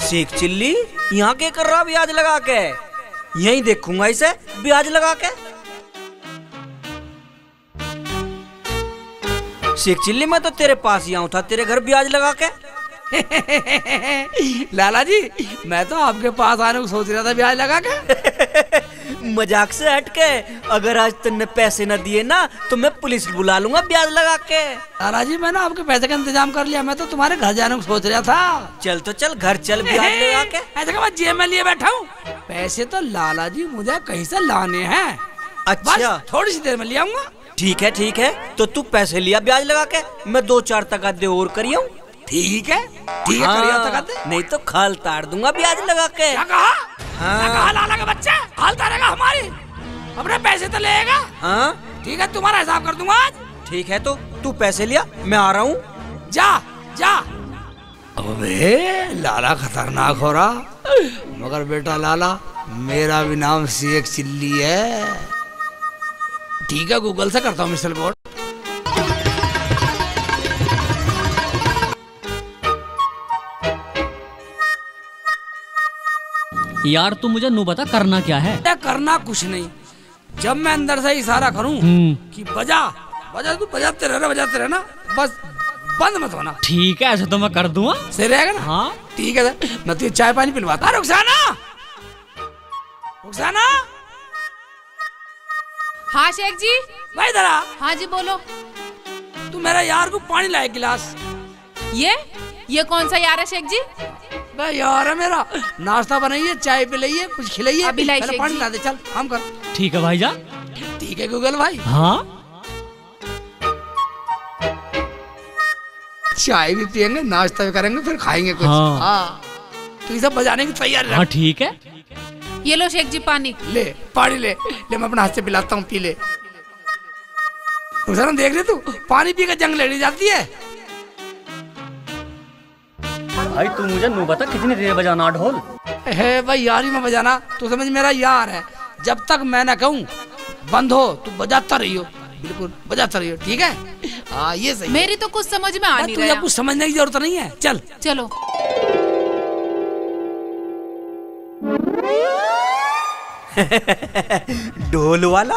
Sheikh chilli यहाँ के कर रहा ब्याज लगा के? यहीं देखूंगा इसे ब्याज लगा के। शेख चिल्ली मैं तो तेरे पास ही आऊं था तेरे घर ब्याज लगा के। लाला जी मैं तो आपके पास आने को सोच रहा था ब्याज लगा के। मजाक से हटके, अगर आज तुमने पैसे न दिए ना तो मैं पुलिस बुला लूंगा ब्याज लगा के। लाला जी मैंने आपके पैसे का इंतजाम कर लिया, मैं तो तुम्हारे घर जाने को सोच रहा था। चल तो चल घर चल ब्याज लगा के। ऐसे मैं जेब में लिए बैठा हूँ, पैसे तो लाला जी मुझे कहीं से लाने हैं। अच्छा थोड़ी सी देर में ले आऊंगा। ठीक है तो तू पैसे लिया ब्याज लगा के, मैं 2-4 तगादे और करियो। ठीक है नहीं तो खाल तार दूंगा ब्याज लगा के। क्या कहा? हाँ। कहा लाला का बच्चा खाल तारेगा हमारी? अपने पैसे तो लेगा। हाँ ठीक है तुम्हारा हिसाब कर दूंगा आज। ठीक है तो तू पैसे लिया, मैं आ रहा हूँ। जा जा। अबे लाला खतरनाक हो रहा, मगर बेटा लाला मेरा भी नाम शेख चिल्ली है। ठीक है गूगल से करता हूँ मिसल बोर्ड। यार तू मुझे नू बता करना क्या है? करना कुछ नहीं, जब मैं अंदर से इशारा करूं कि बजा बजा तू बजाते रहना बस बंद मत होना। ठीक है ऐसे तो मैं कर दूंगा। सही रहेगा ना? हाँ ठीक है मैं तुझे चाय पानी पिलवाता। रुखसाना रुखसाना। हाँ शेख जी। भाई इधर आ। हाँ जी बोलो। तू मेरा यार को पानी लाए गिलास। ये कौन सा यार है शेख जी? भाई यार है मेरा, नाश्ता बनाइए चाय पिलाइए कुछ खिलाइए। अभी लाई शेख पानी जी। ला दे चल हम कर। ठीक है भाई जा। ठीक है गूगल भाई। हाँ चाय भी पियेंगे नाश्ता भी करेंगे फिर खाएंगे कुछ। हाँ तो ये सब बजाने की तैयारी। हाँ ठीक है। ये लो शेख जी पानी। ले पानी ले मैं अपना हाथ से पिलाता हूँ, पी ले। देख रहे तू पानी पी कर जंग लड़ी जाती है। भाई तू मुझे नू बता कितनी देर बजाना ढोल? है भाई यार ही में बजाना, तू समझ मेरा यार है। जब तक मैं ना कहूँ बंद हो तू बजाता रहियो, बिल्कुल बजाता रहियो। ठीक है हाँ ये सही। मेरी तो कुछ समझ में आ नहीं रहा। तुझे कुछ समझने की जरूरत नहीं है, चल चलो। ढोल वाला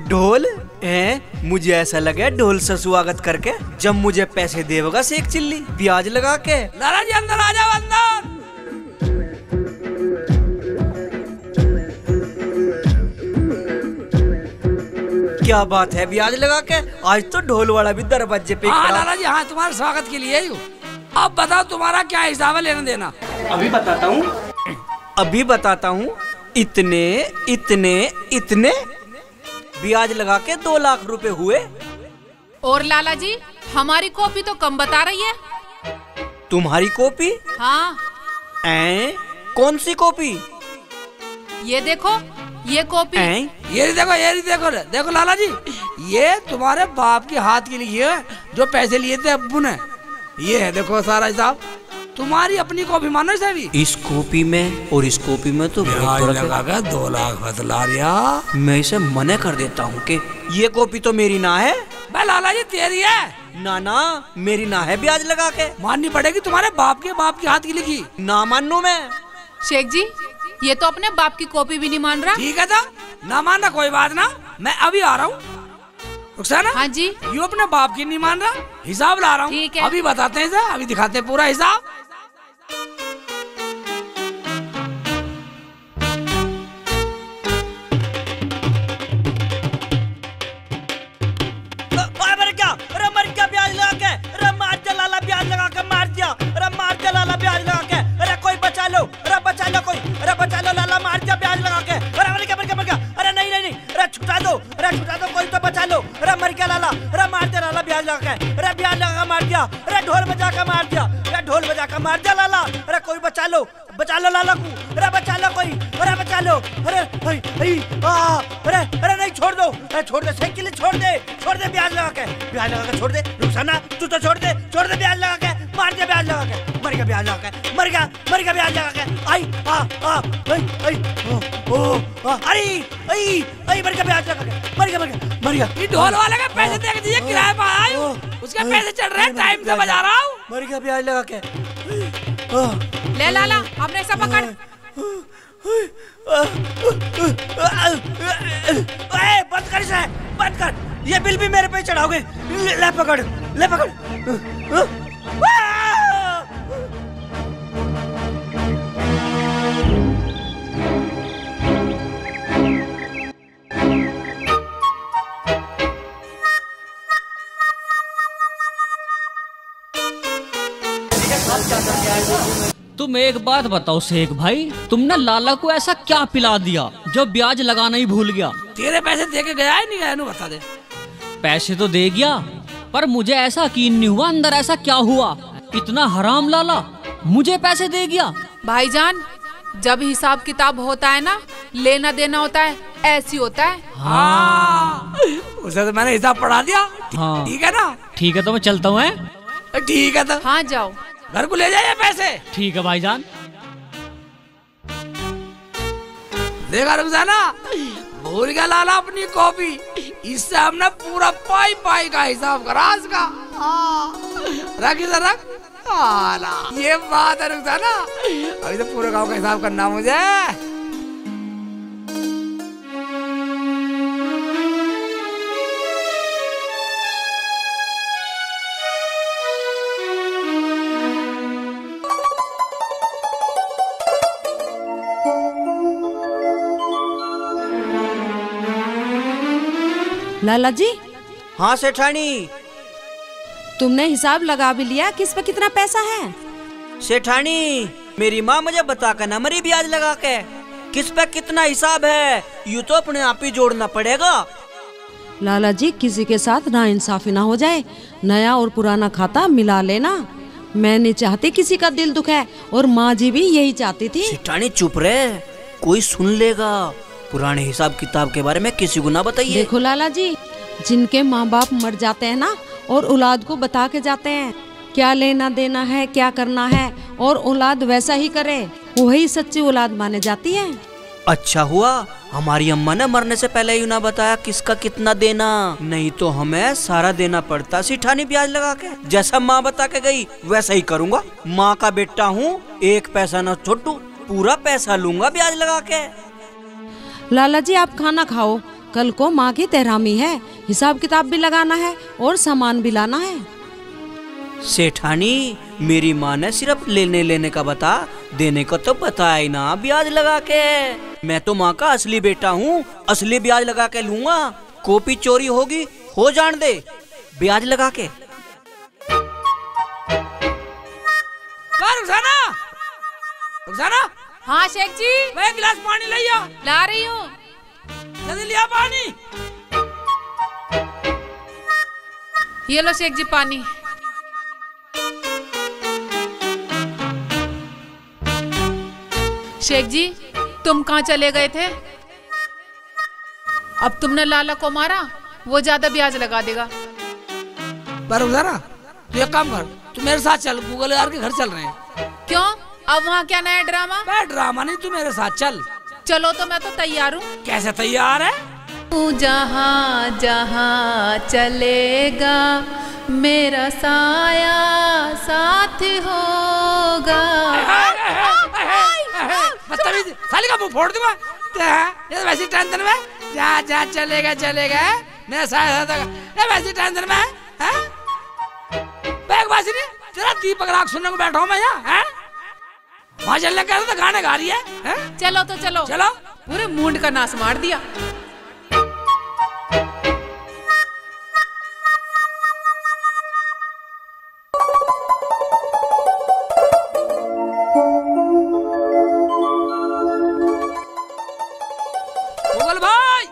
ढोल है, मुझे ऐसा लगे ढोल से स्वागत करके जब मुझे पैसे देगा शेख चिल्ली ब्याज लगा के। लाला जी अंदर आ जाओ अंदर। क्या बात है ब्याज लगा के, आज तो ढोल वाला भी दरवाजे पे हाँ खड़ा। लाला जी हाँ तुम्हारे स्वागत के लिए ही। अब बताओ तुम्हारा क्या हिसाब है लेना देना? अभी बताता हूँ। इतने इतने इतने ब्याज लगा के 2 लाख रुपए हुए। और लाला जी हमारी कॉपी तो कम बता रही है। तुम्हारी कॉपी? हाँ। कौन सी कॉपी? ये देखो ये कॉपी। ये देखो लाला जी, ये तुम्हारे बाप के हाथ की लिखी है जो पैसे लिए थे अब्बू ने। ये है देखो सारा हिसाब, तुम्हारी अपनी कॉपी मानो सभी। इस कॉपी में और इस कॉपी में तो बहुत फर्क है। 2 लाख बतला रिया। मैं इसे मना कर देता हूँ कि ये कॉपी तो मेरी ना है। भाई लाला जी तेरी है। ना मेरी ना है ब्याज लगा के। माननी पड़ेगी, तुम्हारे बाप के हाथ की लिखी। ना मानू मैं। शेख जी ये तो अपने बाप की कॉपी भी नहीं मान रहा। ठीक है ना मानना कोई बात ना, मैं अभी आ रहा हूँ। रुखसाना हाँ जी। यू अपने बाप की नहीं मान रहा, हिसाब ला रहा हूँ। ठीक है अभी बताते हैं सर, अभी दिखाते हैं पूरा हिसाब। मर क्या ब्याज लगा के? अरे मार दिया लाला ब्याज लगा के मार दिया। अरे मार दिया लाला ब्याज लगा के। अरे कोई बचा लो, अरे बचा लो कोई, अरे बचा लो लाला मार दिया ब्याज लगा के। अरे मर गया। अरे नहीं अरे छुटा दो कोई तो बचा लो। अरे मर गया लाला, अरे मार दिया लाला ब्याज लगा के। अरे ब्याज लगा के मार दिया। अरे ढोल बजा के मार दिया। अरे ढोल बजा के मार दिया लाला। अरे कोई बचा लो लाला को। अरे बचा लो कोई, अरे बचा लो। अरे नहीं छोड़ दो, छोड़ दे साइकिल छोड़ दे ब्याज लगा के छोड़ दे। रुखसाना तू तो छोड़ दे ब्याज लगा के। मार दिया ब्याज लगा के, मर गया ब्याज लगा के, मर गया ब्याज लगा के। मर गया ब्याज लगा के, मर गया। ये ढोल वाले के पैसे दे दीजिए, किराए पर आया, उसके पैसे चल रहे हैं, टाइम से बजा रहा हूँ। मर गया ब्याज लगा के। ले लाला अपने ऐसा पकड़। बंद कर इसे, बंद कर। ये बिल भी मेरे पे चढ़ाओगे। ले पकड़, ले पकड़। तुम एक बात बताओ शेख भाई, तुमने लाला को ऐसा क्या पिला दिया जो ब्याज लगाना ही भूल गया? तेरे पैसे दे के गया है नहीं गया, बता दे। पैसे तो दे गया, पर मुझे ऐसा यकीन नहीं हुआ अंदर ऐसा क्या हुआ। इतना हराम लाला मुझे पैसे दे गया। भाईजान, जब हिसाब किताब होता है ना, लेना देना होता है, ऐसी होता है। हाँ, उसे तो मैंने हिसाब पढ़ा दिया। हाँ ठीक है ना? ठीक है तो मैं चलता हूँ। ठीक है तो हाँ जाओ, घर को ले जाइए पैसे। ठीक है भाईजान। देखा रुखसाना, भूल गया लाला अपनी कॉपी। इससे हमने पूरा पाई पाई का हिसाब करा इसका। रख इधर रख। ये बात है रुखसाना, अभी तो पूरे गांव का हिसाब करना मुझे। लाला जी, हाँ सेठानी। तुमने हिसाब लगा भी लिया किस पे कितना पैसा है? सेठानी, मेरी माँ मुझे बता कर ना मरी ब्याज लगा के किस पे कितना हिसाब है, यूँ तो अपने आप ही जोड़ना पड़ेगा। लाला जी, किसी के साथ नाइंसाफी ना हो जाए, नया और पुराना खाता मिला लेना। मैं नहीं चाहती किसी का दिल दुखे, और माँ जी भी यही चाहती थी। सेठानी चुप रहे, कोई सुन लेगा। पुराने हिसाब किताब के बारे में किसी को ना बताइए। देखो लाला जी, जिनके माँ बाप मर जाते हैं ना, और औलाद को बता के जाते हैं क्या लेना देना है, क्या करना है, और औलाद वैसा ही करे, वही सच्ची औलाद माने जाती है। अच्छा हुआ हमारी अम्मा ने मरने से पहले यूँ ना बताया किसका कितना देना, नहीं तो हमें सारा देना पड़ता सेठानी ब्याज लगा के। जैसा माँ बता के गई वैसा ही करूँगा। माँ का बेटा हूँ, एक पैसा न छोड़ू, पूरा पैसा लूंगा ब्याज लगा के। लाला जी, आप खाना खाओ, कल को माँ की तेहरामी है, हिसाब किताब भी लगाना है और सामान भी लाना है। सेठानी, मेरी माँ ने सिर्फ लेने का बता, देने को तो बताया ही ना ब्याज लगा के। मैं तो माँ का असली बेटा हूँ, असली ब्याज लगा के लूंगा। कॉपी चोरी होगी हो जान दे, ब्याज लगा के। रुखसाना, रुखसाना। हाँ शेख जी, मैं एक गिलास पानी ले आ। ला रही हूँ। जल्दी लिया पानी। ये लो शेख जी पानी। शेख जी, तुम कहाँ चले गए थे? अब तुमने लाला को मारा, वो ज्यादा ब्याज लगा देगा। पर रुखसाना, तू एक काम कर, तू मेरे साथ चल, गूगल यार के घर चल रहे हैं। क्यों? अब वहाँ क्या नया ड्रामा? मैं ड्रामा नहीं, तू मेरे साथ चल। चलो तो मैं तो तैयार हूँ। कैसे तैयार है? तू जहाँ जहाँ चलेगा मेरा साया साथ होगा। बदतमीज, साली का मुंह फोड़ दूंगा। ये वैसी टेंशन में जा जा चलेगा मेरा साया साथ होगा। ये वैसी टेंशन में है? बैगबाजी नहीं, तेरा दीपक राग सुनने को बैठा हूँ मैं यहाँ। वहाँ चलने का तो गाने गा रही है? चलो तो चलो। चलो। पूरे मूड का नाश मार दिया। गूगल भाई,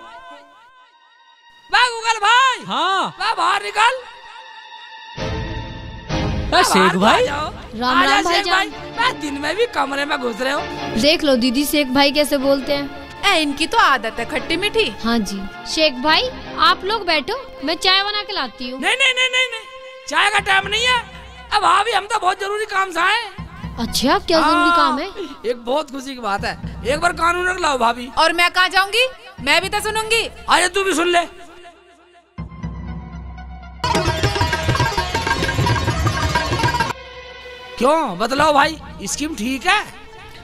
गूगल भाई। हाँ बाहर निकल। शेख भाई। राम राम भाईजान। मैं दिन में भी कमरे में घुस रहे हो। देख लो दीदी, शेख भाई कैसे बोलते हैं। इनकी तो आदत है खट्टी मीठी। हाँ जी। शेख भाई, आप लोग बैठो, मैं चाय बना के लाती हूँ। नहीं नहीं नहीं नहीं नहीं, चाय का टाइम नहीं है। अब भाभी, हम तो बहुत जरूरी काम से आए। अच्छा, क्या जरूरी काम है? एक बहुत खुशी की बात है, एक बार कानून रख लाओ भाभी। और मैं कहाँ जाऊंगी? मैं भी तो सुनूंगी। अरे तू भी सुन ले। क्यों बतलाओ भाई, स्कीम ठीक है?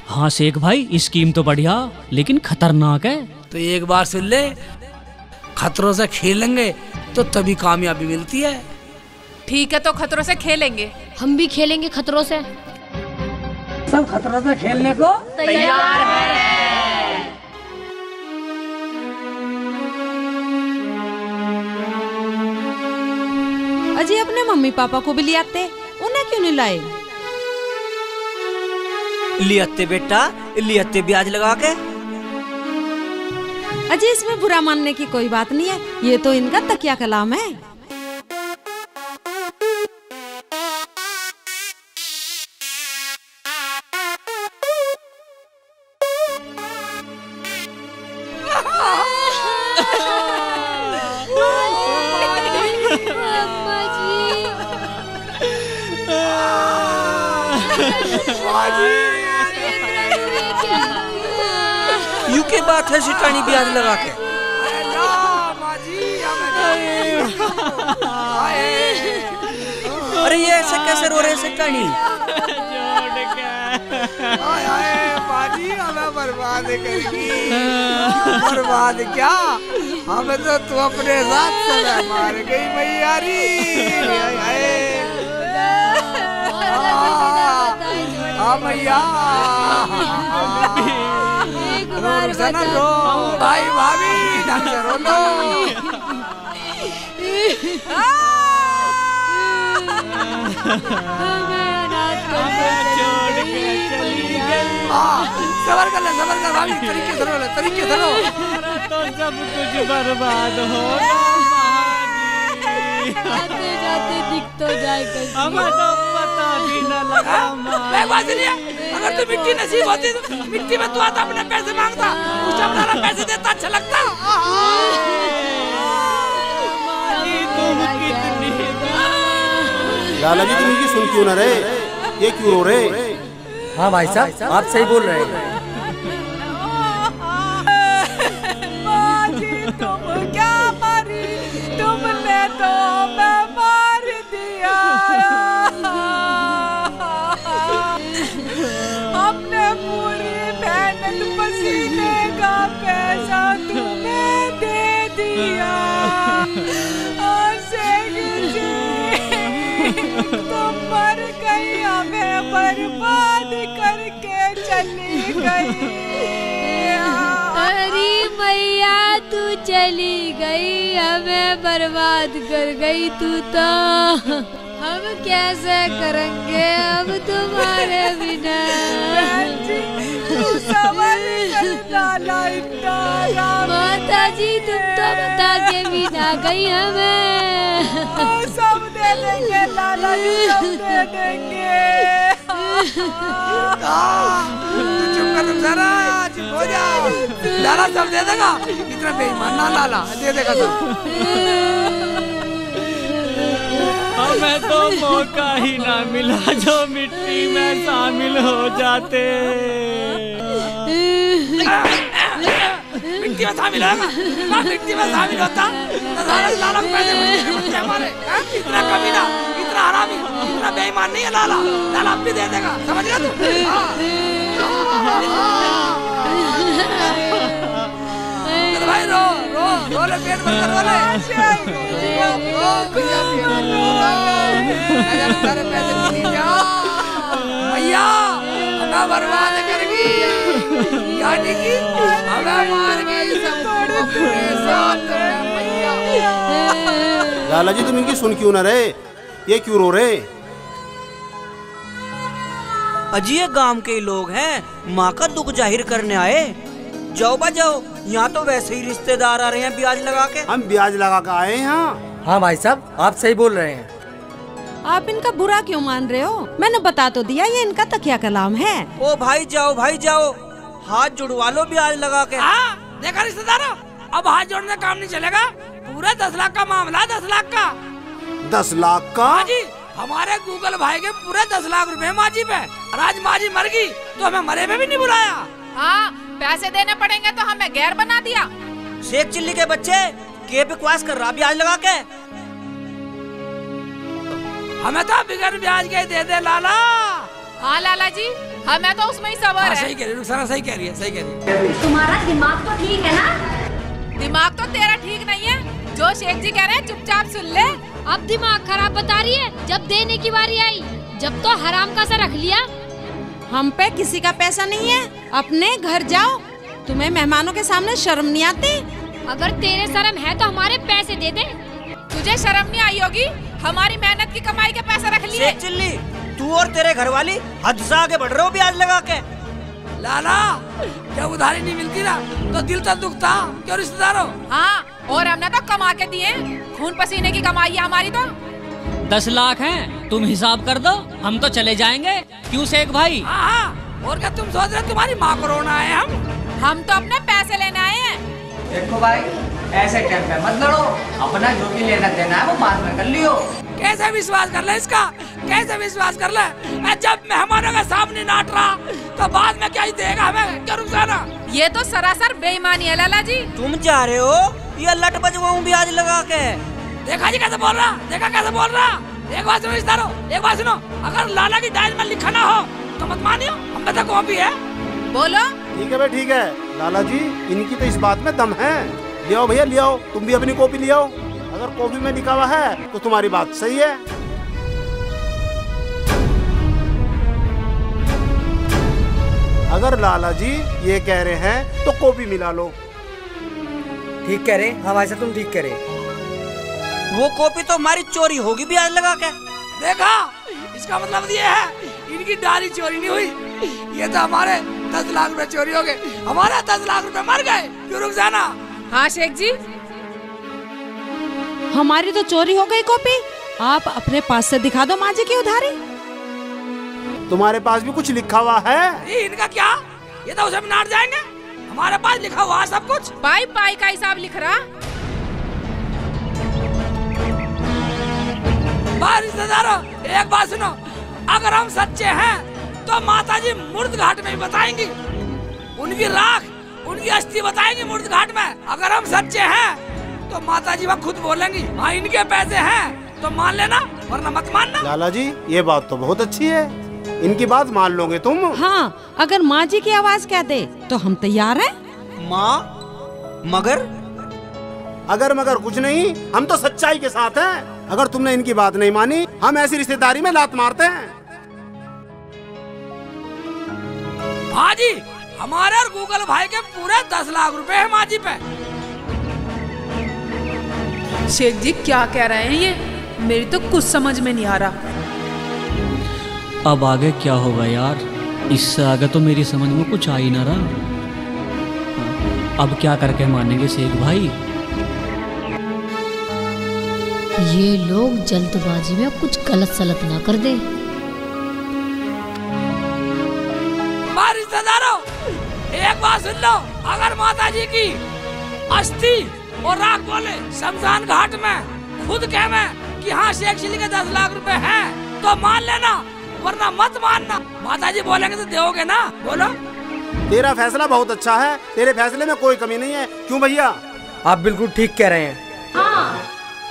हाँ शेख भाई, स्कीम तो बढ़िया लेकिन खतरनाक है। तो एक बार सुन ले, खतरों से खेलेंगे तो तभी कामयाबी मिलती है। ठीक है तो खतरों से खेलेंगे। हम भी खेलेंगे खतरों से। सब खतरों से खेलने को तैयार है। अजी अपने मम्मी पापा को भी ले आते, उन्हें क्यों नहीं लाए? लियाते बेटा, लियाते ब्याज लगा के। अजी इसमें बुरा मानने की कोई बात नहीं है, ये तो इनका तकिया कलाम है। यू के बात है सिटानी ब्याज लगा के। अरे ये ऐसे कैसे रो रहे सिटानी? बाजी हमें बर्बाद करेगी। बर्बाद क्या, हमें तो तू अपने साथ सदा मार गई मैयारी। मैया रो भाई भाभी, ढंग से रो लो। सबर कर ले, सबर कर भाभी, तरीके से रो ले, तरीके से रो। तो सब कुछ बर्बाद हो जाते जाते दिख तो जाएगा। हमें तो पता भी न लगा। अगर तू मिट्टी नसीब होती तो मिट्टी में तू आता अपने पैसे मांगता, कुछ अपना पैसे देता, अच्छा लगता। तुम कितनी लाला जी, तुम इनकी सुन क्यों न रहे? ये क्यों रो रहे? हाँ भाई साहब, आप सही बोल रहे हैं। तुम क्या मारी, तुमने तो मैं मार दिया। हमने पूरी मेहनत पसीने का पैसा तुम्हें दे दिया। तुम मर गई, हमें बर्बाद करके चली गई। अरे मैया तू चली गई, हमें बर्बाद कर गई तू तो। हम कैसे करेंगे अब तुम्हारे बिना? माता जी तुम तो बता के भी ना गई हमें। सब दे देंगे लाला जी, सब दे देंगे। चुप कर तुम सारा, चुप हो जा। लाला सब दे देगा, इतना बेईमान ना लाला, दे देगा सब। हमें तो मौका ही ना मिला जो मिट्टी में शामिल हो जाते। मिट्टी में शामिल होगा, मिट्टी में शामिल होता तो सारा लाला को पैसे मिलते हमारे। इतना कमीना, इतना हरामी, इतना बेईमान नहीं है लाला। लाला अब भी दे देगा, समझ रहे तू? भाई रो रो रो ले, पेट भर कर रो ले। सारे पैसे मिल जा भैया, हमें बर्बाद करेगी, यानी कि हमें मार गई सब अपने साथ भैया। लाला जी, तुम इनकी सुन क्यों न रहे? ये क्यों रो रहे? अजी ये गांव के लोग हैं, माँ का दुख जाहिर करने आए। जाओ बा जाओ, यहाँ तो वैसे ही रिश्तेदार आ रहे हैं ब्याज लगा के। हम ब्याज लगा के आए हैं यहाँ। हाँ भाई साहब, आप सही बोल रहे हैं। आप इनका बुरा क्यों मान रहे हो? मैंने बता तो दिया ये इनका तकिया कलाम है। ओ भाई जाओ, हाथ जुड़वा लो ब्याज लगा के। देखा रिश्तेदारों, अब हाथ जोड़ने काम नहीं चलेगा। पूरा 10 लाख का मामला, 10 लाख का। 10 लाख का? हाँ जी, हमारे गूगल भाई के पूरे 10 लाख रुपए माजी पे। और आज माजी मर गई तो हमें मरे में भी नहीं बुलाया। हाँ, पैसे देने पड़ेंगे तो हमें गैर बना दिया। शेख चिल्ली के बच्चे के बकवास कर रहा ब्याज लगा के। हमें तो बिगैर ब्याज के दे दे लाला। हाँ लाला जी, हमें तो उसमें ही सबर है। सही कह रही है रुखसाना, सही कह रही है, सही कह रही है। तुम्हारा दिमाग तो ठीक है ना? दिमाग तो तेरा ठीक नहीं है, जो शेख जी कह रहे हैं चुपचाप सुन ले। अब दिमाग खराब बता रही है। जब देने की बारी आई, जब तो हराम का सा रख लिया। हम पे किसी का पैसा नहीं है, अपने घर जाओ। तुम्हें मेहमानों के सामने शर्म नहीं आती? अगर तेरे शर्म है तो हमारे पैसे दे दे। तुझे शर्म नहीं आई होगी? हमारी मेहनत की कमाई के पैसे रख लिए। शेख चिल्ली, तू और तेरे घर वाली हद से आगे बढ़ रहे हो ब्याज लगा के। लाला जब उधारी नहीं मिलती ना तो दिल तो दुखता, क्यों रिश्तेदारों? हाँ, और हमने तो कमा के दिए, खून पसीने की कमाई है हमारी तो। 10 लाख हैं, तुम हिसाब कर दो, हम तो चले जाएंगे। क्यों शेख भाई? हाँ, और क्या तुम सोच रहे तुम्हारी माँ को रोना है? हम तो अपने पैसे लेने आए हैं। देखो भाई, ऐसे टाइम पे मत लड़ो, अपना जो भी लेना देना है वो बाद में कर लियो। कैसे विश्वास कर ले इसका, कैसे विश्वास कर ले? जब मेहमानों के सामने नाट रहा तो बाद में क्या ही देगा हमें? क्या रुखसाना? ये तो सरासर बेईमानी है लाला जी। तुम जा रहे हो ये लट बजवाऊं ब्याज लगा के। देखा जी कैसे बोल रहा, देखा कैसे बोल रहा। एक बात सुनो रिश्तेदारों, एक बात सुनो, अगर लाला की डायरी में लिखा ना हो तो मत मानियो, हम पे तो कॉपी है। बोलो। ठीक है भाई, ठीक है लाला जी, इनकी तो इस बात में दम है। ले आओ भैया, ले आओ, तुम भी अपनी कॉपी ले आओ। अगर कॉपी में लिखा हुआ है तो तुम्हारी बात सही है। अगर लाला जी ये कह रहे हैं तो कॉपी मिला लो। ठीक कह रहे, हाँ भाई साहब तुम ठीक कह रहे। वो कॉपी तो हमारी चोरी होगी ब्याज लगा के। देखा, इसका मतलब ये है इनकी डायरी चोरी नहीं हुई, ये तो हमारे 10 लाख रुपए चोरी हो गए, हमारे 10 लाख रुपए मर गए। क्यों रुखसाना? हाँ शेख जी, हमारी तो चोरी हो गई कॉपी। आप अपने पास से दिखा दो माँ जी की उधारी। तुम्हारे पास भी कुछ लिखा हुआ है? ये इनका क्या, ये तो उसे नाट जाएंगे। हमारे पास लिखा हुआ है सब कुछ। पाई पाई का हिसाब लिख रहा। रिश्तेदारों एक बात सुनो, अगर हम सच्चे हैं तो माताजी मूर्त घाट में ही बताएंगी, उनकी राख, उनकी अस्थि बताएंगी मूर्त घाट में। अगर हम सच्चे हैं तो माताजी वहाँ खुद बोलेंगी हाँ इनके पैसे हैं तो मान लेना, वरना मत मानना। लाला जी ये बात तो बहुत अच्छी है, इनकी बात मान लोगे तुम? हाँ, अगर माँ जी की आवाज कह दे तो हम तैयार हैं। माँ मगर? अगर मगर कुछ नहीं, हम तो सच्चाई के साथ हैं। अगर तुमने इनकी बात नहीं मानी, हम ऐसी रिश्तेदारी में लात मारते हैं। हाँ जी, हमारे और गूगल भाई के पूरे 10 लाख रुपए हैं माँ जी पे। शेख जी क्या कह रहे हैं ये? मेरी तो कुछ समझ में नहीं आ रहा। अब आगे क्या होगा यार, इससे आगे तो मेरी समझ में कुछ आ ही ना रहा। अब क्या करके मानेंगे शेख भाई? ये लोग जल्दबाजी में कुछ गलत सलत ना कर दे। रिश्तेदारों एक बात सुन लो, अगर माताजी की अस्थि और राख बोले शमशान घाट में खुद कहे कि हाँ शेख चिल्ली के 10 लाख रुपए हैं तो मान लेना, वरना मत मानना। माताजी बोलेंगे तो दोगे ना? बोलो। तेरा फैसला बहुत अच्छा है, तेरे फैसले में कोई कमी नहीं है। क्यों भैया? आप बिल्कुल ठीक कह रहे हैं। हाँ,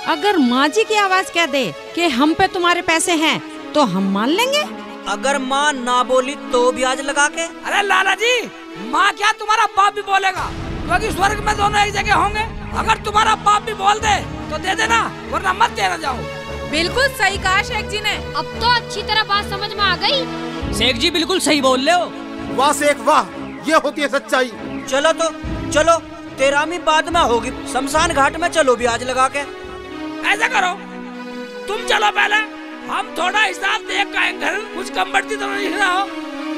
अगर माँ जी की आवाज कह दे कि हम पे तुम्हारे पैसे हैं तो हम मान लेंगे। अगर माँ ना बोली तो ब्याज लगा के? अरे लाला जी, माँ क्या तुम्हारा बाप भी बोलेगा, क्योंकि स्वर्ग में दोनों एक जगह होंगे। अगर तुम्हारा बाप भी बोल दे तो दे देना, वरना मत देना जाओ। बिल्कुल सही कहा शेख जी ने। अब तो अच्छी तरह बात समझ में आ गई। शेख जी बिल्कुल सही बोल रहे हो। वाह शेख वाह, ये होती है सच्चाई। चलो तो चलो, तेरा भी बाद में होगी, शमशान घाट में चलो ब्याज लगा के। ऐसा करो, तुम चलो पहले, हम थोड़ा हिसाब देख के घर कुछ कम बढ़ती तो नहीं रहा हो।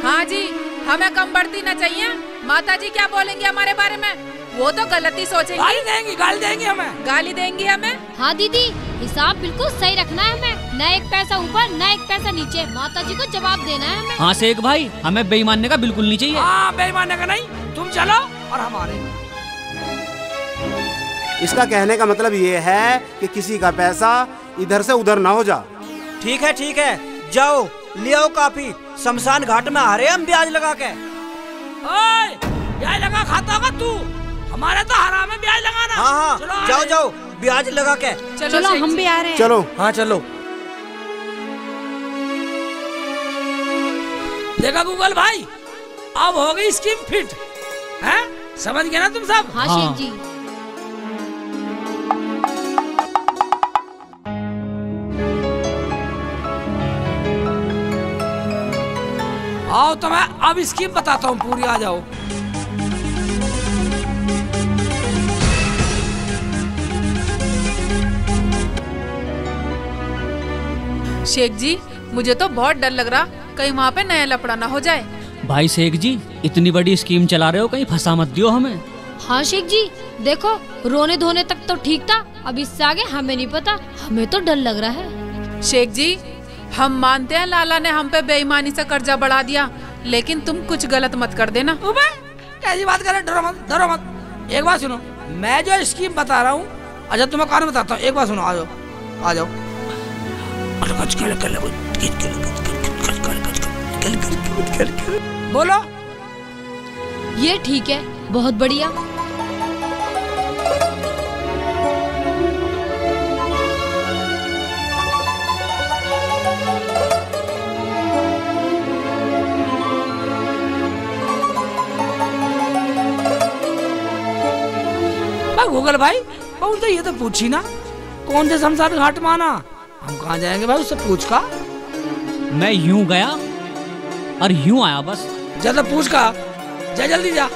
हाँ जी, हमें कम बढ़ती ना चाहिए। माताजी क्या बोलेंगे हमारे बारे में? वो तो गलती सोचेंगी। गाली देंगी, गाली देंगी हमें, गाली देंगी हमें। हाँ दीदी, हिसाब बिल्कुल सही रखना है हमें, न एक पैसा ऊपर न एक पैसा नीचे। माताजी को जवाब देना है हमें। हाँ शेख भाई, हमें बेईमानने का बिल्कुल नहीं चाहिए। हाँ बेईमानने का नहीं, तुम चलो और हमारे। इसका कहने का मतलब ये है कि किसी का पैसा इधर से उधर ना हो जा। ठीक है, जाओ ले आओ काफी, शमशान घाट में आ रहे हम ब्याज लगा के। ओए, ब्याज लगा खाता होगा तू, हमारे तो हराम में ब्याज लगाना। हाँ, चलो जाओ ब्याज लगा के। चलो हम भी आ रहे हैं। चलो। हाँ चलो। देखा गूगल भाई, अब हो गई स्कीम फिट, हैं? समझ गए ना तुम सब? हाँ शेख जी। आओ तो मैं अब स्कीम बताता हूँ पूरी, आ जाओ। शेख जी मुझे तो बहुत डर लग रहा, कहीं वहाँ पे नया लफड़ा ना हो जाए। भाई शेख जी इतनी बड़ी स्कीम चला रहे हो, कहीं फंसा मत दियो हमें। हाँ शेख जी देखो, रोने धोने तक तो ठीक था, अब इससे आगे हमें नहीं पता, हमें तो डर लग रहा है। शेख जी हम मानते हैं लाला ने हम पे बेईमानी से कर्जा बढ़ा दिया, लेकिन तुम कुछ गलत मत कर देना। कैसी बात कर रहे, डरो मत, डरो मत। एक बात सुनो, मैं जो स्कीम बता रहा हूँ, अच्छा तुम्हें कौन बताता हूँ, एक बात सुनो, आ जाओ आ जाओ। बोलो। ये ठीक है, बहुत बढ़िया। गूगल भाई तो ये तो पूछी ना, कौन से शमशान घाट में आना, हम कहाँ जाएंगे भाई, उससे पूछ का। मैं यूं गया और यूं आया बस। ज्यादा पूछ का, जा जल्दी जा।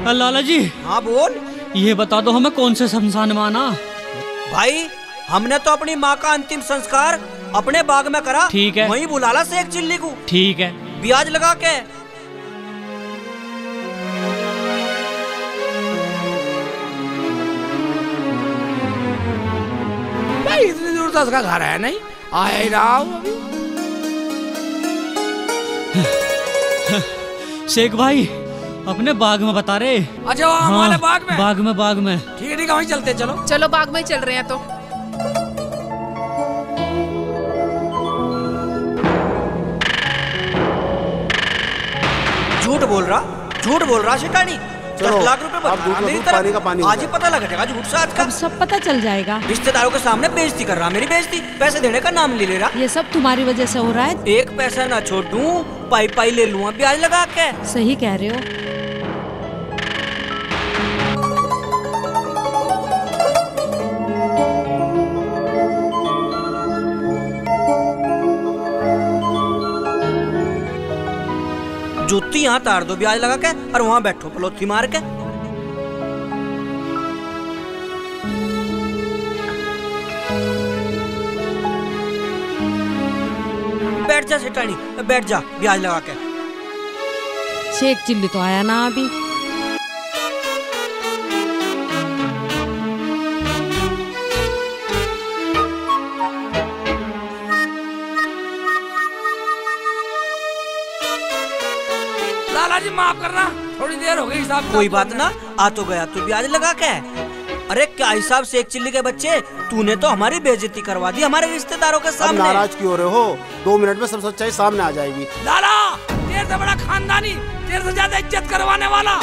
लाला जी। हाँ बोल। ये बता दो हमें कौन से शमशान में आना। भाई हमने तो अपनी माँ का अंतिम संस्कार अपने बाग में करा, ठीक है, वहीं बुला ला शेख चिल्ली को। ठीक है, ब्याज लगा के। भाई इतनी दूर तो उसका घर है नहीं, आया ही रहा हूँ अभी। शेख भाई अपने बाग में बता रहे। अच्छा हमारे बाग में? बाग में। ठीक है ठीक है, वहीं चलते, चलो चलो बाग में ही चल रहे हैं। तो झूठ बोल रहा शिकानी। 10 लाख रुपए बता मेरी तरफ, आज ही पता लग जाएगा झूठ साथ का। अब सब पता चल जाएगा। रिश्तेदारों के सामने बेइज्जती कर रहा, मेरी बेइज्जती, पैसे देने का नाम ले रहा। ये सब तुम्हारी वजह से हो रहा है। एक पैसा ना छोड़ूं, पाई ले लूं ब्याज लगा के। सही कह रहे हो। जूती यहाँ तार दो ब्याज लगा के, और वहाँ बैठो पलोथी मार के। बैठ जा सेठानी, बैठ जा ब्याज लगा के। शेख चिल्ली तो आया ना अभी। लाला जी माफ करना, थोड़ी देर हो गई हिसाब। कोई बात ना, आ तो गया तू ब्याज लगा के। अरे क्या हिसाब शेख चिल्ली के बच्चे, तूने तो हमारी बेइज्जती करवा दी हमारे रिश्तेदारों के सामने। नाराज क्यों हो रहे हो? 2 मिनट में सब सच्चाई सामने आ जाएगी। लाला तेरे से बड़ा खानदानी, तेरे से ज्यादा इज्जत करवाने वाला,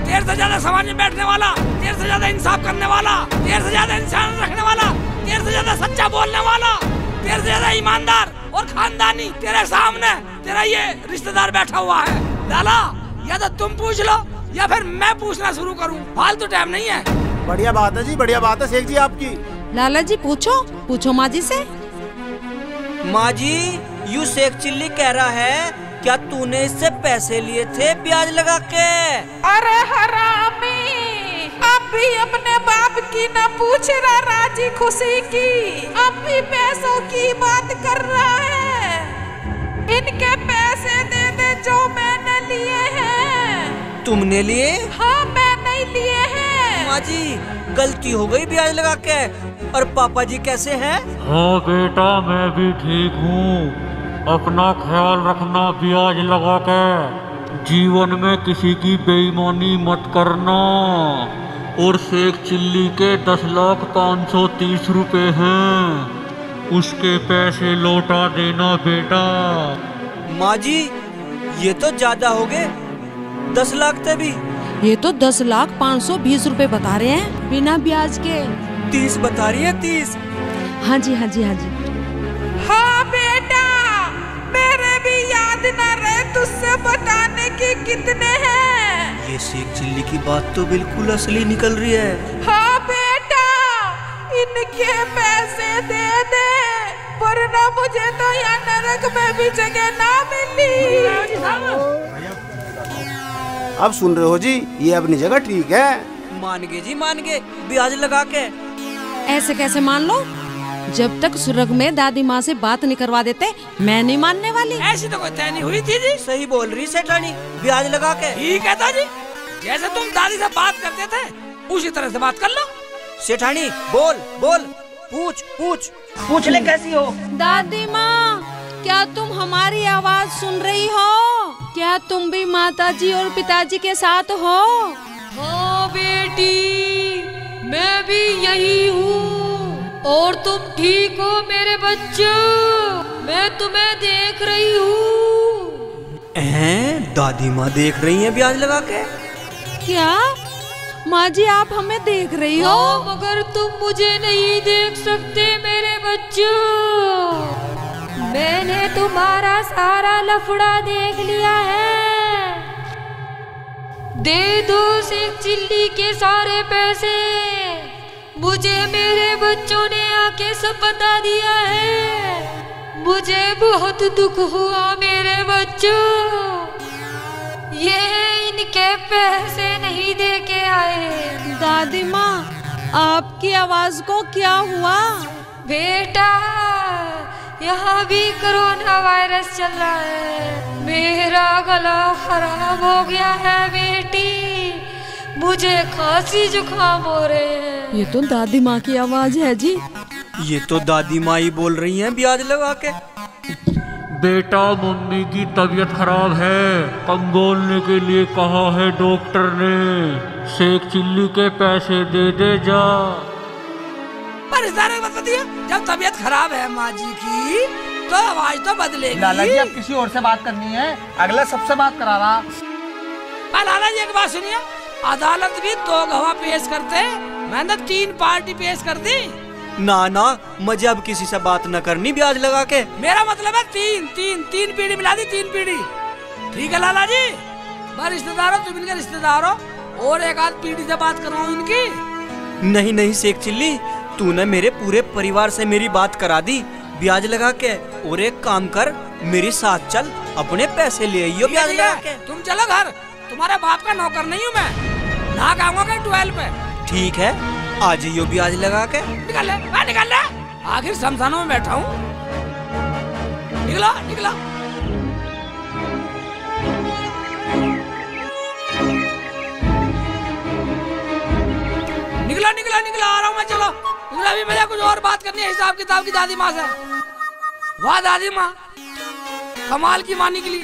तेरे से ज्यादा समाज में बैठने वाला, तेरे से ज्यादा इंसाफ करने वाला, तेरे से ज्यादा इंसान रखने वाला, तेरे से ज्यादा सच्चा बोलने वाला, तेरे से ज्यादा ईमानदार और खानदानी तेरे सामने तेरा ये रिश्तेदार बैठा हुआ है। लाला या तो तुम पूछ लो या फिर मैं पूछना शुरू करूं, फालतू टाइम नहीं है। बढ़िया बात है जी, बढ़िया बात है शेख जी आपकी। लाला जी पूछो माँ जी से। माँ जी यू शेख चिल्ली कह रहा है, क्या तूने इससे पैसे लिए थे ब्याज लगा के? अरे हरामी, अब भी अपने बाप की न पूछ रहा राजी खुशी की, अब भी पैसों की बात कर रहा है। इनके पैसे दे दे जो मैंने लिए हैं। तुमने लिए? हाँ मैंने लिए हैं। माँ जी गलती हो गई ब्याज लगा के। और पापा जी कैसे हैं? हाँ बेटा मैं भी ठीक हूँ, अपना ख्याल रखना ब्याज लगा के। जीवन में किसी की बेईमानी मत करना। और शेख चिल्ली के 10,530 रुपए हैं, उसके पैसे लौटा देना बेटा। माँ जी ये तो ज्यादा हो गए, 10 लाख थे भी। ये तो 10,520 रुपए बता रहे हैं बिना ब्याज के। 30 बता रही है, 30। हाँ जी हाँ जी हाँ जी। हाँ बेटा, मेरे भी याद न रहे तुझसे बताने की कितने हैं। ये शेख चिल्ली की बात तो बिल्कुल असली निकल रही है। हाँ बेटा, इनके पैसे दे दे, वरना मुझे तो यहाँ नरक में भी जगह ना मिली। अब सुन रहे हो जी, ये अपनी जगह ठीक है। मान गए जी, मान गए, ब्याज लगा के। ऐसे कैसे मान लो? जब तक सुरग में दादी माँ से बात नहीं करवा देते, मैं नहीं मानने वाली। ऐसी तो कोई तय नहीं हुई थी जी। सही बोल रही सेठानी, ब्याज लगा के। ठीक है जी, जैसे तुम दादी से बात करते थे उसी तरह से बात कर लो। सेठानी बोल बोल, पूछ पूछ, पूछ ले कैसी हो। दादी माँ, क्या तुम हमारी आवाज सुन रही हो? क्या तुम भी माताजी और पिताजी के साथ हो? हाँ बेटी, मैं भी यही हूँ। और तुम ठीक हो मेरे बच्चों, मैं तुम्हें देख रही हूँ। दादी माँ देख रही है ब्याज लगा के? क्या माँ जी आप हमें देख रही हो? मगर तुम मुझे नहीं देख सकते मेरे बच्चों। मैंने तुम्हारा सारा लफड़ा देख लिया है। दे दो शेख चिल्ली के सारे पैसे। मुझे मेरे बच्चों ने आके सब बता दिया है। मुझे बहुत दुख हुआ मेरे बच्चों। ये इनके पैसे नहीं दे के आए। दादी माँ, आपकी आवाज को क्या हुआ? बेटा, यहाँ भी कोरोना वायरस चल रहा है। मेरा गला खराब हो गया है बेटी, मुझे खांसी जुकाम हो रहे हैं। ये तो दादी माँ की आवाज है जी। ये तो दादी माँ ही बोल रही हैं ब्याज लगा के। बेटा, मम्मी की तबीयत खराब है, कम बोलने के लिए कहा है डॉक्टर ने। शेख चिल्ली के पैसे दे दे जा। पर इस तरह मत बताइए, जब तबीयत खराब है माँ जी की तो आवाज तो बदलेगी। लाला जी, अब किसी और से बात करनी है, अगला सबसे बात करा रहा। लाला जी एक बात सुनिए, अदालत भी 2 गवाह पेश करते, मैंने 3 पार्टी पेश कर दी। ना ना, मुझे अब किसी से बात न करनी ब्याज लगा के। मेरा मतलब है 3 पीढ़ी मिला दी, 3 पीढ़ी। ठीक है लाला जी, मैं रिश्तेदार हो, तुम इनके रिश्तेदार हो, और एक आध पीढ़ी से बात करवाऊं इनकी। नहीं नहीं शेख चिल्ली, तूने मेरे पूरे परिवार से मेरी बात करा दी ब्याज लगा के। और एक काम कर, मेरे साथ चल, अपने पैसे ले आइयो ब्याज लगा के। तुम चलो घर, तुम्हारे बाप का नौकर नहीं हूँ मैं, ना खाऊंगा 12 पे। ठीक है, आ जाइयो ब्याज लगा के। निकल ले, निकल ले, आखिर शमशानों में बैठा हूँ। निकला निकला। निकला निकला निकला, आ रहा हूँ मैं, चलो निकला। अभी मुझे कुछ और बात करनी है हिसाब किताब की दादी माँ से। वाह दादी माँ, कमाल की माँ निकली।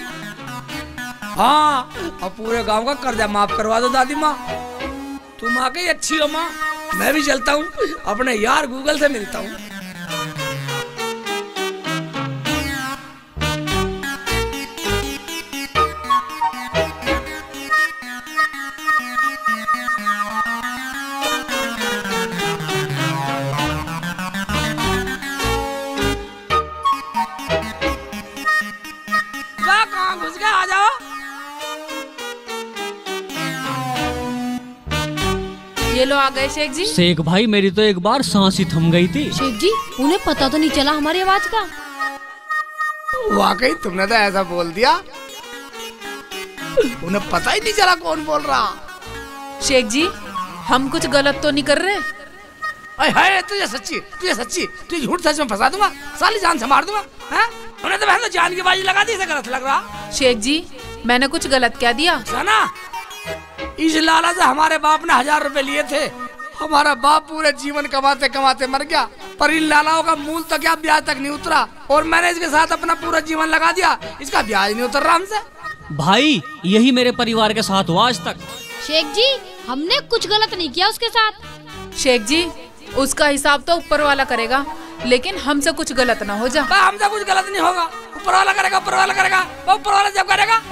हाँ, अब पूरे गांव का कर्जा माफ करवा दो दादी माँ। तुम आ गई, अच्छी हो माँ। मैं भी चलता हूँ, अपने यार गूगल से मिलता हूँ। कहाँ घुस गए, आ जाओ। ये लो आ गए शेख जी। शेख भाई, मेरी तो एक बार सांस ही थम गई थी। शेख जी, उन्हें पता तो नहीं चला हमारी आवाज का। वाकई तुमने तो ऐसा बोल दिया, उन्हें पता ही नहीं चला कौन बोल रहा। शेख जी, हम कुछ गलत तो नहीं कर रहे? हाय, तुझे सच्ची तुझे झूठ सच में फंसा दूंगा, साली जान से मार दूंगा। हैं? उन्हें तो बहन जान की बाजी लगा दी, इसे गलत लग रहा। शेख जी, मैंने कुछ गलत क्या दिया? सुना, इस लाला से हमारे बाप ने 1000 रुपए लिए थे। हमारा बाप पूरे जीवन कमाते कमाते मर गया, पर इन लालाओं का मूल तो क्या ब्याज तक नहीं उतरा, और मैंने इसके साथ अपना पूरा जीवन लगा दिया, इसका ब्याज नहीं उतर रहा हमसे। भाई यही मेरे परिवार के साथ हुआ आज तक। शेख जी हमने कुछ गलत नहीं किया उसके साथ। शेख जी उसका हिसाब तो ऊपर वाला करेगा, लेकिन हमसे कुछ गलत ना हो जा। हमसे कुछ गलत नहीं होगा, ऊपर वाला करेगा, ऊपर वाला करेगा। ऊपर वाला जब करेगा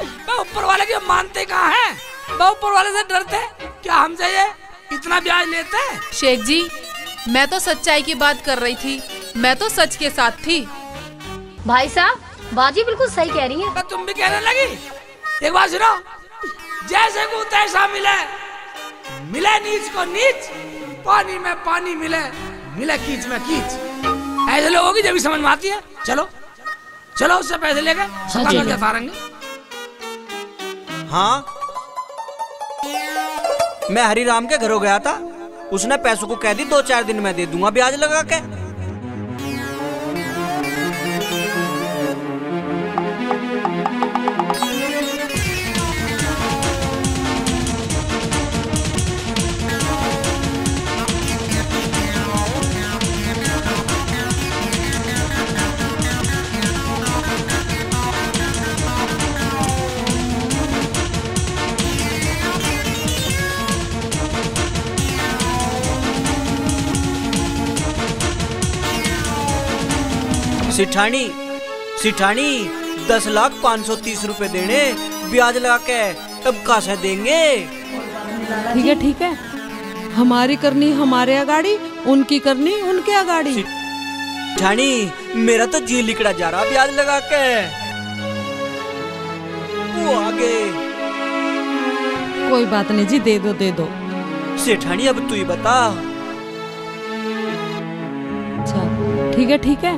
ऊपर वाले की मानते कहाँ हैं? ऊपर वाले से डरते क्या? हमसे ये इतना ब्याज लेते हैं? शेख जी मैं तो सच्चाई की बात कर रही थी, मैं तो सच के साथ थी। भाई साहब बाजी बिल्कुल सही कह रही है। तुम भी कहने लगी? एक बात सुनो, जैसे को तैसा मिले, मिले नीच को नीच, पानी में पानी मिले, मिले कीच में कीच। ऐसे लोगों की जब समझ में आती है। चलो चलो उससे पैसे लेके हाँ मैं हरिराम के घरों गया था, उसने पैसों को कह दी 2-4 दिन में दे दूंगा ब्याज लगा के। सिठानी 10,530 रुपए देने ब्याज लगा के, अब कहाँ से देंगे? ठीक है हमारी करनी हमारे अगाड़ी, उनकी करनी उनके अगाड़ी। सिठानी मेरा तो जी लिकड़ा जा रहा ब्याज लगा के। वो आगे कोई बात नहीं जी, दे दो। सेठानी अब तू ही बता। अच्छा ठीक है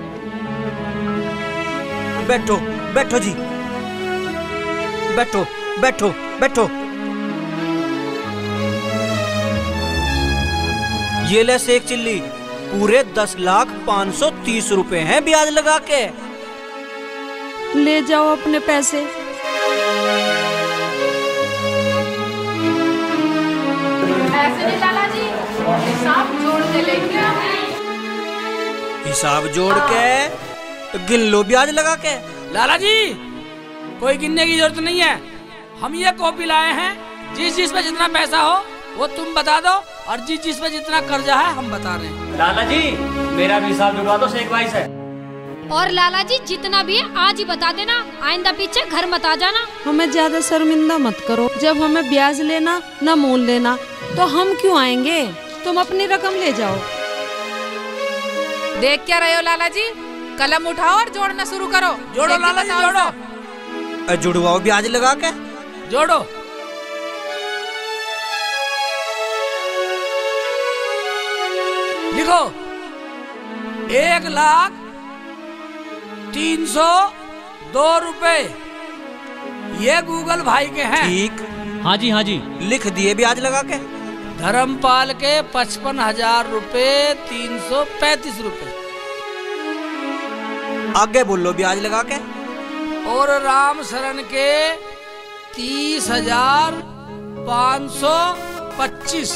बैठो जी, बैठो। ये ले शेख चिल्ली, पूरे 10,530 रुपए हैं ब्याज लगा के। ले जाओ अपने पैसे। ऐसे नहीं लाला जी, हिसाब जोड़ के लेंगे। हिसाब जोड़ के गिन लो ब्याज लगा के। लाला जी कोई गिनने की जरूरत नहीं है, हम ये कॉपी लाए हैं। जिस पे जितना पैसा हो वो तुम बता दो, और जिस पे जितना कर्जा है हम बता रहे हैं। लाला जी मेरा भी हिसाब जुड़वा दो शेख भाई से। और लाला जी जितना भी है आज ही बता देना, आइंदा पीछे घर मत आ जाना। हमें ज्यादा शर्मिंदा मत करो, जब हमें ब्याज लेना न मूल लेना तो हम क्यों आएंगे? तुम अपनी रकम ले जाओ। देख क्या रहे हो लाला जी, कलम उठाओ और जोड़ना शुरू करो। जोड़ो लाला जी जोड़ो। जुड़वाओ ब्याज लगा के, जोड़ो। लिखो 1,03,02 रुपए, ये गूगल भाई के हैं। ठीक। हाँ जी लिख दिए ब्याज लगा के। धर्मपाल के 55,000 रुपए 335 रुपए। आगे बोलो ब्याज लगा के। और राम शरण के 30,525।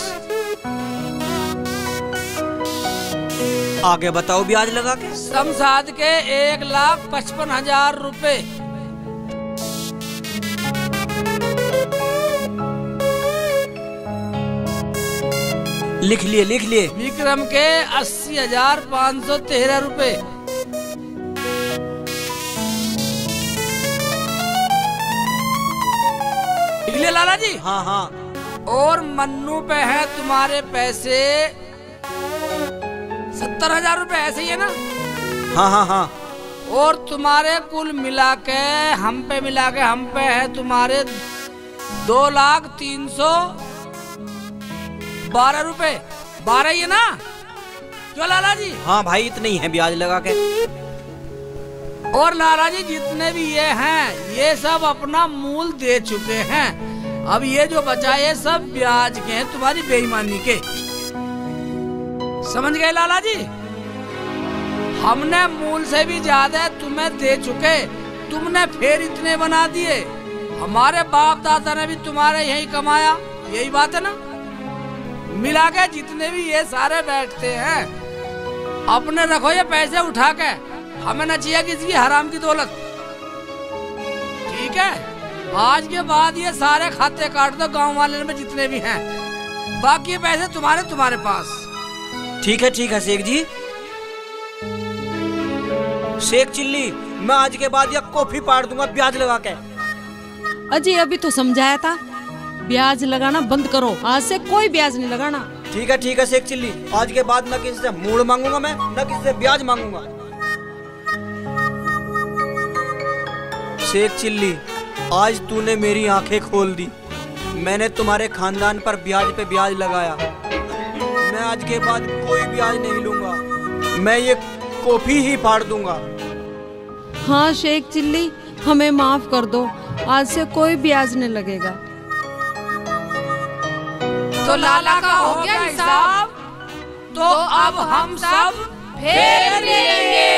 आगे बताओ ब्याज लगा के। शमशाद के 1,55,000 रुपए। लिख लिए। विक्रम के 80,513 रुपए। लिख लिए लाला जी? हाँ। और मन्नू पे है तुम्हारे पैसे 70,000 रुपए, ऐसे ही है ना? हाँ। और तुम्हारे कुल मिला के हम पे है तुम्हारे 2,03,12 रुपए। 12 ही है ना? क्यों लाला जी? हाँ भाई इतने ही है ब्याज लगा के। और लाला जी जितने भी ये हैं ये सब अपना मूल दे चुके हैं। अब ये जो बचा ये सब ब्याज के हैं, तुम्हारी बेईमानी के। समझ गए लाला जी? हमने मूल से भी ज्यादा तुम्हें दे चुके, तुमने फिर इतने बना दिए। हमारे बाप दादा ने भी तुम्हारे यही कमाया, यही बात है ना? मिला के जितने भी ये सारे बैठते हैं अपने रखो ये पैसे उठा के, हमें न चाहिए किसी की हराम की दौलत। ठीक है? आज के बाद ये सारे खाते काट दो गांव वाले में जितने भी हैं, बाकी पैसे तुम्हारे पास। ठीक है शेख जी। शेख चिल्ली, मैं आज के बाद ये कॉफी पाड़ दूंगा ब्याज लगा के। अजी अभी तो समझाया था, ब्याज लगाना बंद करो, आज से कोई ब्याज नहीं लगाना। ठीक है शेख चिल्ली, आज के बाद न किसी से मूड मांगूंगा मैं, न किसी से ब्याज मांगूंगा। शेख चिल्ली, आज तूने मेरी आंखें खोल दी। मैंने तुम्हारे खानदान पर ब्याज पे ब्याज लगाया। मैं आज के बाद कोई ब्याज नहीं लूंगा, मैं ये कॉफी ही फाड़ दूंगा। हाँ शेख चिल्ली, हमें माफ कर दो, आज से कोई ब्याज नहीं लगेगा। तो लाला का हो गया हिसाब, तो अब हम सब फिर मिलेंगे।